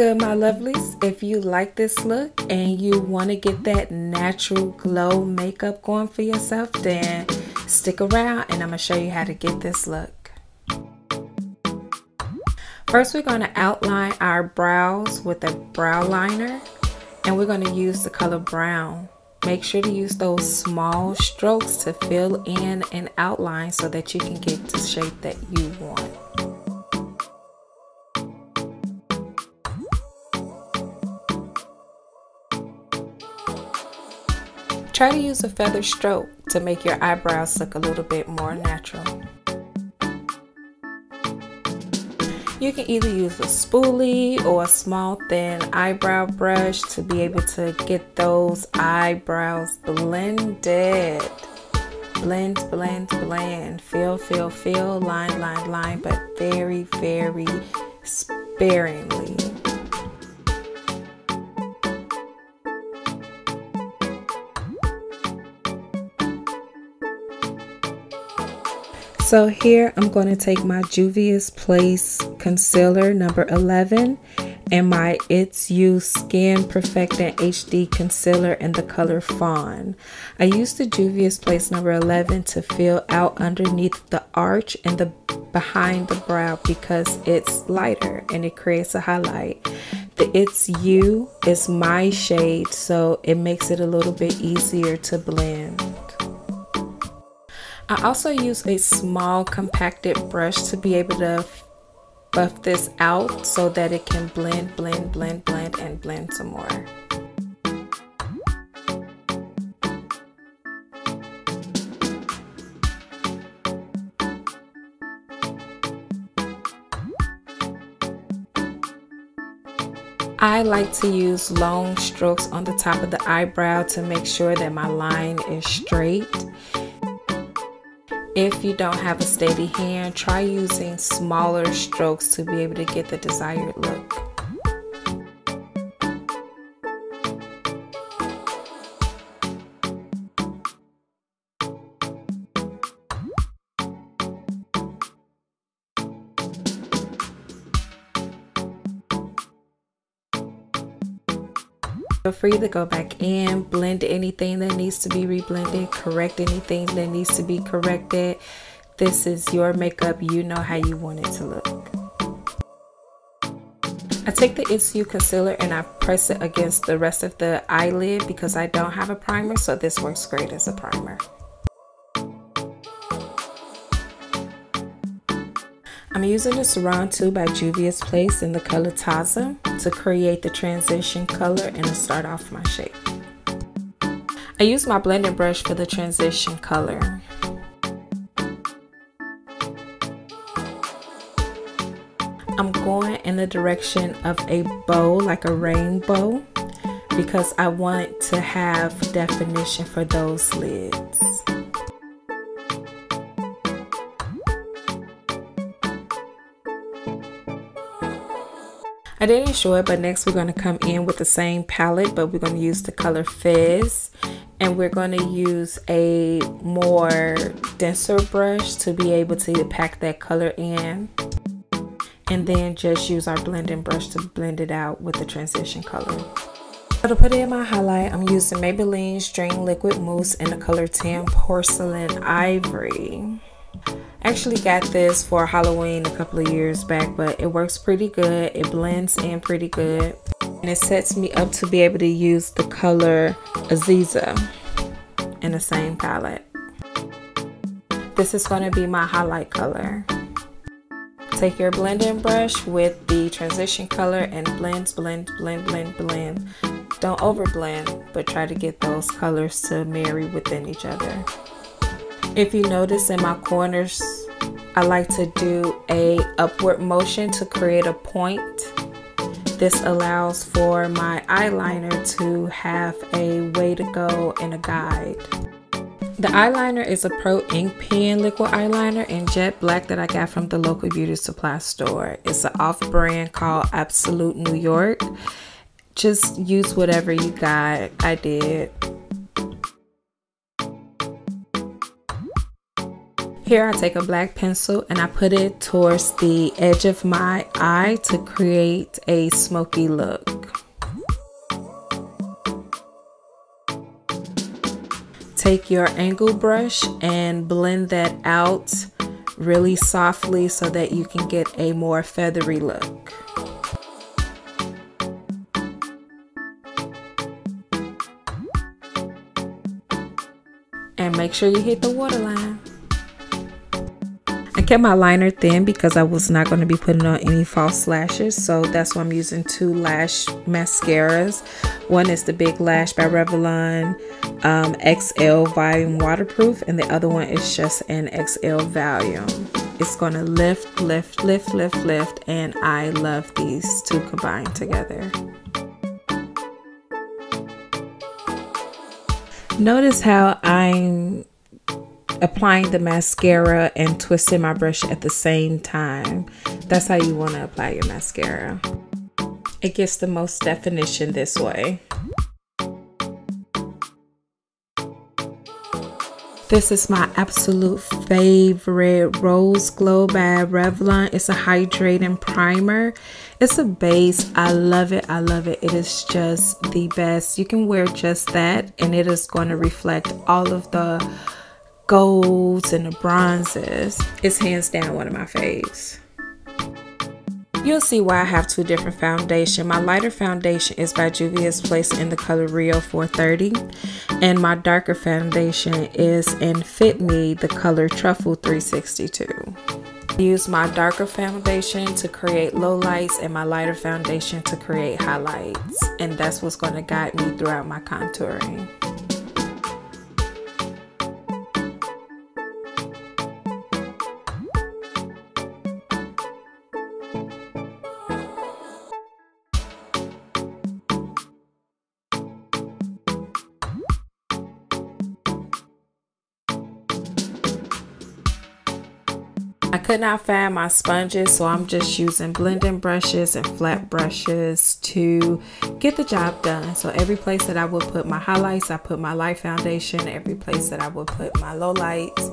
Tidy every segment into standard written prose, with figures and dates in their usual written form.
good, my lovelies? If you like this look and you want to get that natural glow makeup going for yourself, then stick around and I'm going to show you how to get this look. First, we're going to outline our brows with a brow liner, and we're going to use the color brown. Make sure to use those small strokes to fill in and outline so that you can get the shape that you want. Try to use a feather stroke to make your eyebrows look a little bit more natural. You can either use a spoolie or a small thin eyebrow brush to be able to get those eyebrows blended. Blend, blend, blend. Feel, feel, feel. Line, line, line, but very, very sparingly. So here I'm going to take my Juvia's Place concealer number 11 and my It's You Skin Perfecting HD concealer in the color Fawn. I used the Juvia's Place number 11 to fill out underneath the arch and the behind the brow because it's lighter and it creates a highlight. The It's You is my shade, so it makes it a little bit easier to blend. I also use a small compacted brush to be able to buff this out so that it can blend, blend, blend, blend, and blend some more. I like to use long strokes on the top of the eyebrow to make sure that my line is straight. If you don't have a steady hand, try using smaller strokes to be able to get the desired look. Feel free to go back in, blend anything that needs to be reblended, correct anything that needs to be corrected. This is your makeup. You know how you want it to look. I take the It's You concealer and I press it against the rest of the eyelid because I don't have a primer, so this works great as a primer. I'm using the Saharan 2 by Juvia's Place in the color Taza to create the transition color and to start off my shape. I use my blending brush for the transition color. I'm going in the direction of a bow, like a rainbow, because I want to have definition for those lids. I didn't show it, but next we're going to come in with the same palette, but we're going to use the color Fizz, and we're going to use a more denser brush to be able to pack that color in, and then just use our blending brush to blend it out with the transition color. So to put in my highlight, I'm using Maybelline String Liquid Mousse in the color 10 Porcelain Ivory. I actually got this for Halloween a couple of years back, but it works pretty good. It blends in pretty good, and it sets me up to be able to use the color Aziza in the same palette. This is going to be my highlight color. Take your blending brush with the transition color and blend, blend, blend, blend, blend. Don't overblend, but try to get those colors to marry within each other. If you notice in my corners, I like to do a upward motion to create a point. This allows for my eyeliner to have a way to go and a guide. The eyeliner is a Pro Ink Pen liquid eyeliner in jet black that I got from the local beauty supply store. It's an off-brand called Absolute New York. Just use whatever you got. I did. Here I take a black pencil and I put it towards the edge of my eye to create a smoky look. Take your angle brush and blend that out really softly so that you can get a more feathery look. And make sure you hit the waterline. I kept my liner thin because I was not going to be putting on any false lashes, so that's why I'm using two lash mascaras. One is the Big Lash by Revlon XL Volume Waterproof, and the other one is just an XL Volume. It's going to lift, lift, lift, lift, lift, and I love these two combined together. Notice how I'm applying the mascara and twisting my brush at the same time. That's how you want to apply your mascara. It gets the most definition this way. This is my absolute favorite Rose Glow by Revlon. It's a hydrating primer. It's a base. I love it. I love it. It is just the best. You can wear just that and it is going to reflect all of the golds and the bronzes. It's hands down one of my faves. You'll see why I have two different foundations. My lighter foundation is by Juvia's Place in the color Rio 430. And my darker foundation is in Fit Me, the color Truffle 362. I use my darker foundation to create lowlights and my lighter foundation to create highlights. And that's what's going to guide me throughout my contouring. I could not find my sponges, so I'm just using blending brushes and flat brushes to get the job done. So every place that I would put my highlights, I put my light foundation. Every place that I would put my low lights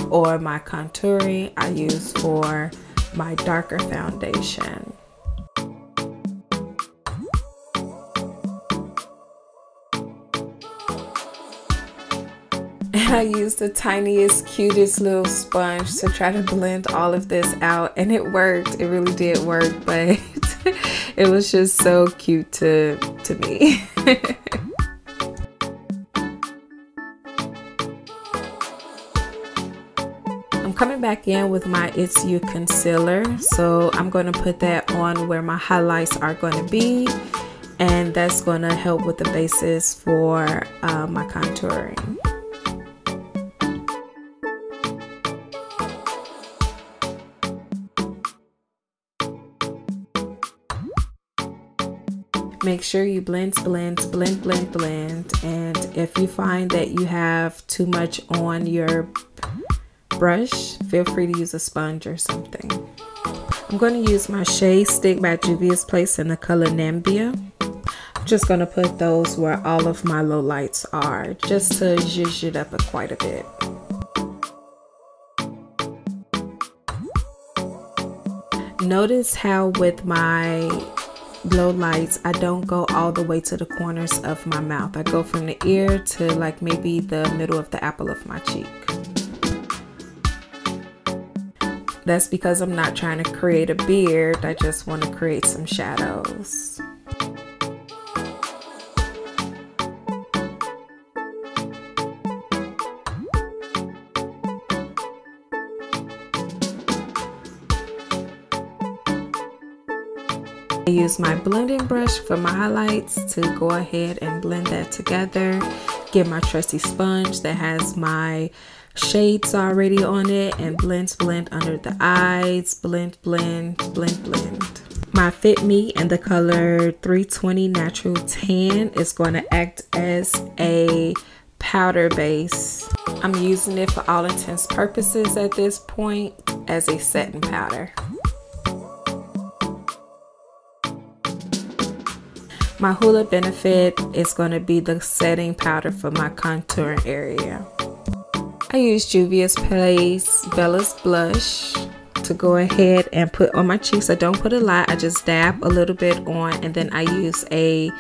or my contouring, I use for my darker foundation. And I used the tiniest, cutest little sponge to try to blend all of this out, and it worked. It really did work, but it was just so cute to me. I'm coming back in with my It's You concealer, so I'm going to put that on where my highlights are going to be, and that's going to help with the basis for my contouring. Make sure you blend, blend, blend, blend, blend. And if you find that you have too much on your brush, feel free to use a sponge or something. I'm going to use my shade stick by Juvia's Place in the color Namibia. I'm just going to put those where all of my low lights are, just to zhuzh it up quite a bit. Notice how with my low lights, I don't go all the way to the corners of my mouth. I go from the ear to like maybe the middle of the apple of my cheek. That's because I'm not trying to create a beard. I just want to create some shadows. I use my blending brush for my highlights to go ahead and blend that together. Get my trusty sponge that has my shades already on it and blend under the eyes. Blend, blend, blend, blend. My Fit Me in the color 320 Natural Tan is going to act as a powder base. I'm using it for all intents and purposes at this point as a setting powder. My Hoola Benefit is going to be the setting powder for my contouring area. I use Juvia's Bella's blush to go ahead and put on my cheeks. I don't put a lot, I just dab a little bit on, and then I use a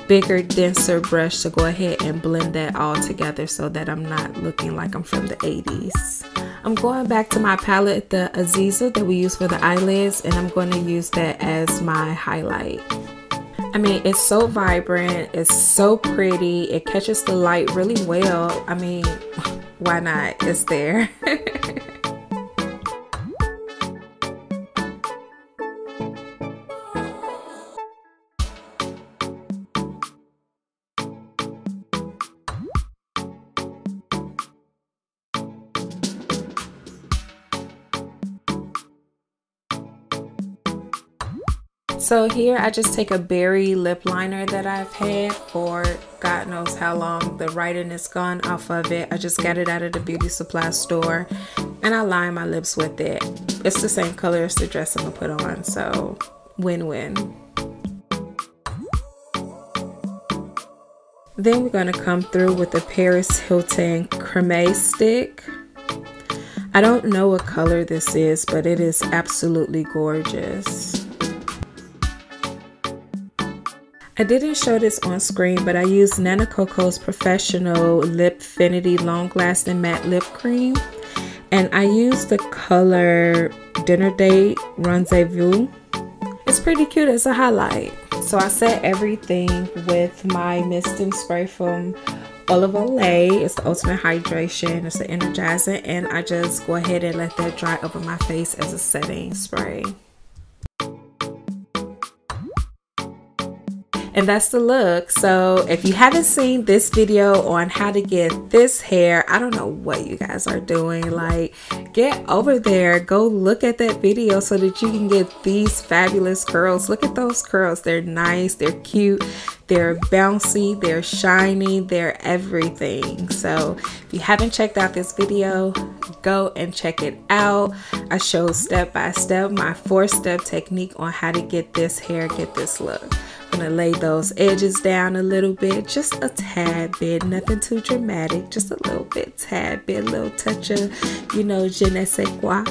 bigger, denser brush to go ahead and blend that all together so that I'm not looking like I'm from the 80s. I'm going back to my palette, the Aziza that we use for the eyelids, and I'm going to use that as my highlight. I mean, it's so vibrant, it's so pretty, it catches the light really well. I mean, why not? It's there. So here I just take a berry lip liner that I've had for God knows how long. The writing is gone off of it. I just got it out of the beauty supply store and I line my lips with it. It's the same color as the dress I'm gonna put on, so win-win. Then we're gonna come through with the Paris Hilton Creme Stick. I don't know what color this is, but it is absolutely gorgeous. I didn't show this on screen, but I used Nana Coco's Professional Lipfinity Long Lasting Matte Lip Cream. And I used the color Dinner Date Rendezvous. It's pretty cute as a highlight. So I set everything with my misting spray from Olive Olay. It's the Ultimate Hydration. It's the Energizer. And I just go ahead and let that dry over my face as a setting spray. And that's the look. So if you haven't seen this video on how to get this hair, I don't know what you guys are doing. Like, get over there, go look at that video so that you can get these fabulous curls. Look at those curls. They're nice, they're cute, they're bouncy, they're shiny, they're everything. So if you haven't checked out this video, go and check it out. I show step by step my 4-step technique on how to get this hair, get this look. I'm gonna lay those edges down a little bit, just a tad bit, nothing too dramatic, just a little bit, tad bit, a little touch of, you know, je ne sais quoi.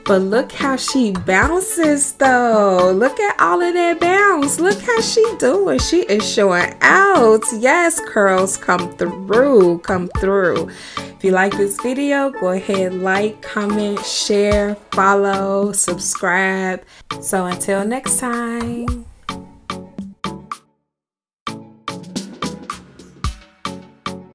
But look how she bounces though. Look at all of that bounce. Look how she doing. She is showing out. Yes, curls, come through, come through. If you like this video, go ahead, like, comment, share, follow, subscribe. So until next time.